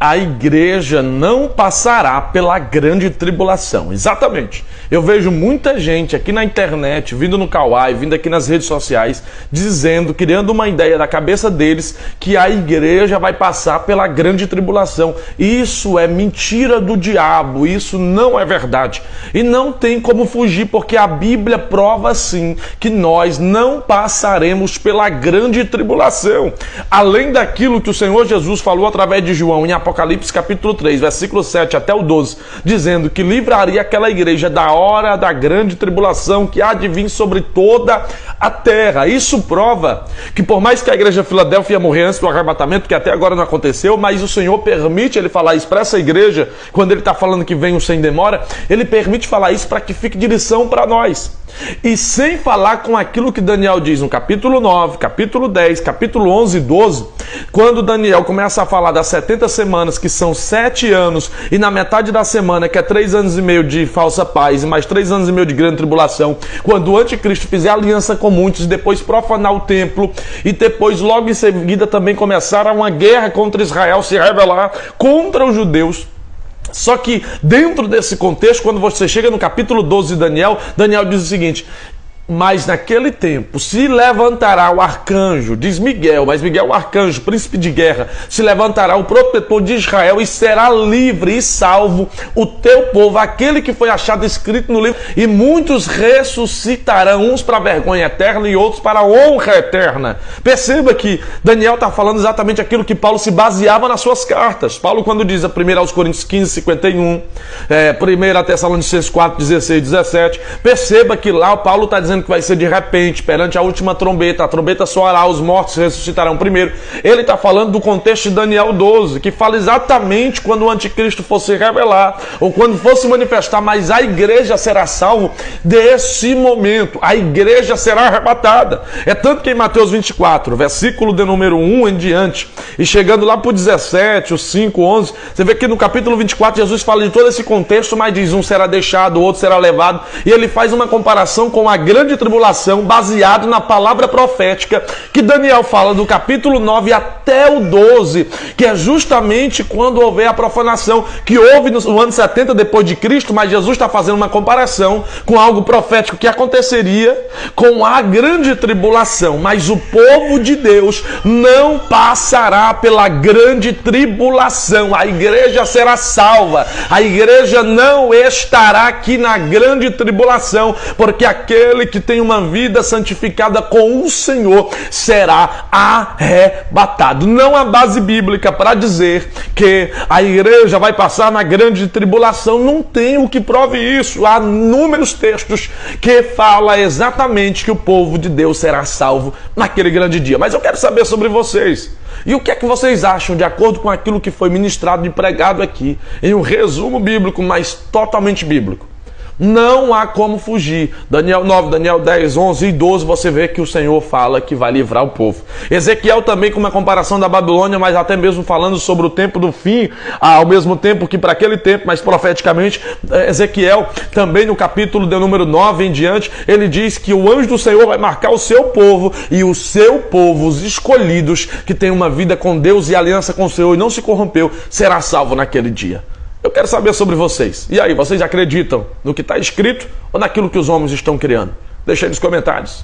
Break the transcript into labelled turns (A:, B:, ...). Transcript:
A: a igreja não passará pela grande tribulação. Exatamente. Eu vejo muita gente aqui na internet, vindo no Kawai, vindo aqui nas redes sociais, dizendo, criando uma ideia da cabeça deles, que a igreja vai passar pela grande tribulação. Isso é mentira do diabo, isso não é verdade. E não tem como fugir, porque a Bíblia prova sim que nós não passaremos pela grande tribulação. Além daquilo que o Senhor Jesus falou através de João em Apocalipse capítulo 3, versículo 7 até o 12, dizendo que livraria aquela igreja da hora da grande tribulação que há de vir sobre toda a terra. Isso prova que por mais que a igreja de Filadélfia ia morrer antes do arrebatamento, que até agora não aconteceu, mas o Senhor permite ele falar isso para essa igreja, quando ele está falando que vem sem demora, ele permite falar isso para que fique de lição para nós. E sem falar com aquilo que Daniel diz no capítulo 9, capítulo 10, capítulo 11 e 12, quando Daniel começa a falar das 70 semanas, que são 7 anos, e na metade da semana, que é 3 anos e meio de falsa paz, e mais 3 anos e meio de grande tribulação, quando o anticristo fizer aliança com muitos, depois profanar o templo, e depois logo em seguida também começar uma guerra contra Israel, se rebelar contra os judeus. Só que dentro desse contexto, quando você chega no capítulo 12 de Daniel, Daniel diz o seguinte: mas naquele tempo se levantará o arcanjo, diz Miguel, mas Miguel o arcanjo, príncipe de guerra, se levantará o protetor de Israel e será livre e salvo o teu povo, aquele que foi achado escrito no livro, e muitos ressuscitarão, uns para a vergonha eterna e outros para a honra eterna. Perceba que Daniel está falando exatamente aquilo que Paulo se baseava nas suas cartas. Paulo, quando diz a 1 Coríntios 15, 51, 1 Tessalonicenses 4, 16, 17, perceba que lá Paulo está dizendo que vai ser de repente, perante a última trombeta, a trombeta soará, os mortos ressuscitarão primeiro. Ele está falando do contexto de Daniel 12, que fala exatamente quando o anticristo fosse revelar, ou quando fosse manifestar, mas a igreja será salva desse momento, a igreja será arrebatada. É tanto que em Mateus 24, versículo de número 1 em diante, e chegando lá para o 17, o 5, 11, você vê que no capítulo 24 Jesus fala de todo esse contexto, mas diz, um será deixado, o outro será levado, e ele faz uma comparação com a grande tribulação baseado na palavra profética que Daniel fala do capítulo 9 até o 12, que é justamente quando houver a profanação que houve no ano 70 depois de Cristo, mas Jesus está fazendo uma comparação com algo profético que aconteceria com a grande tribulação, mas o povo de Deus não passará pela grande tribulação, a igreja será salva, a igreja não estará aqui na grande tribulação, porque aquele que tem uma vida santificada com o Senhor será arrebatado. Não há base bíblica para dizer que a igreja vai passar na grande tribulação, não tem o que prove isso. Há inúmeros textos que falam exatamente que o povo de Deus será salvo naquele grande dia. Mas eu quero saber sobre vocês. E o que é que vocês acham de acordo com aquilo que foi ministrado e pregado aqui, em um resumo bíblico, mas totalmente bíblico? Não há como fugir. Daniel 9, Daniel 10, 11 e 12, você vê que o Senhor fala que vai livrar o povo. Ezequiel também com uma comparação da Babilônia, mas até mesmo falando sobre o tempo do fim, ao mesmo tempo que para aquele tempo, mas profeticamente, Ezequiel também no capítulo de número 9 em diante, ele diz que o anjo do Senhor vai marcar o seu povo, e o seu povo, os escolhidos, que tem uma vida com Deus e aliança com o Senhor e não se corrompeu, será salvo naquele dia. Eu quero saber sobre vocês. E aí, vocês acreditam no que está escrito ou naquilo que os homens estão criando? Deixa aí nos comentários.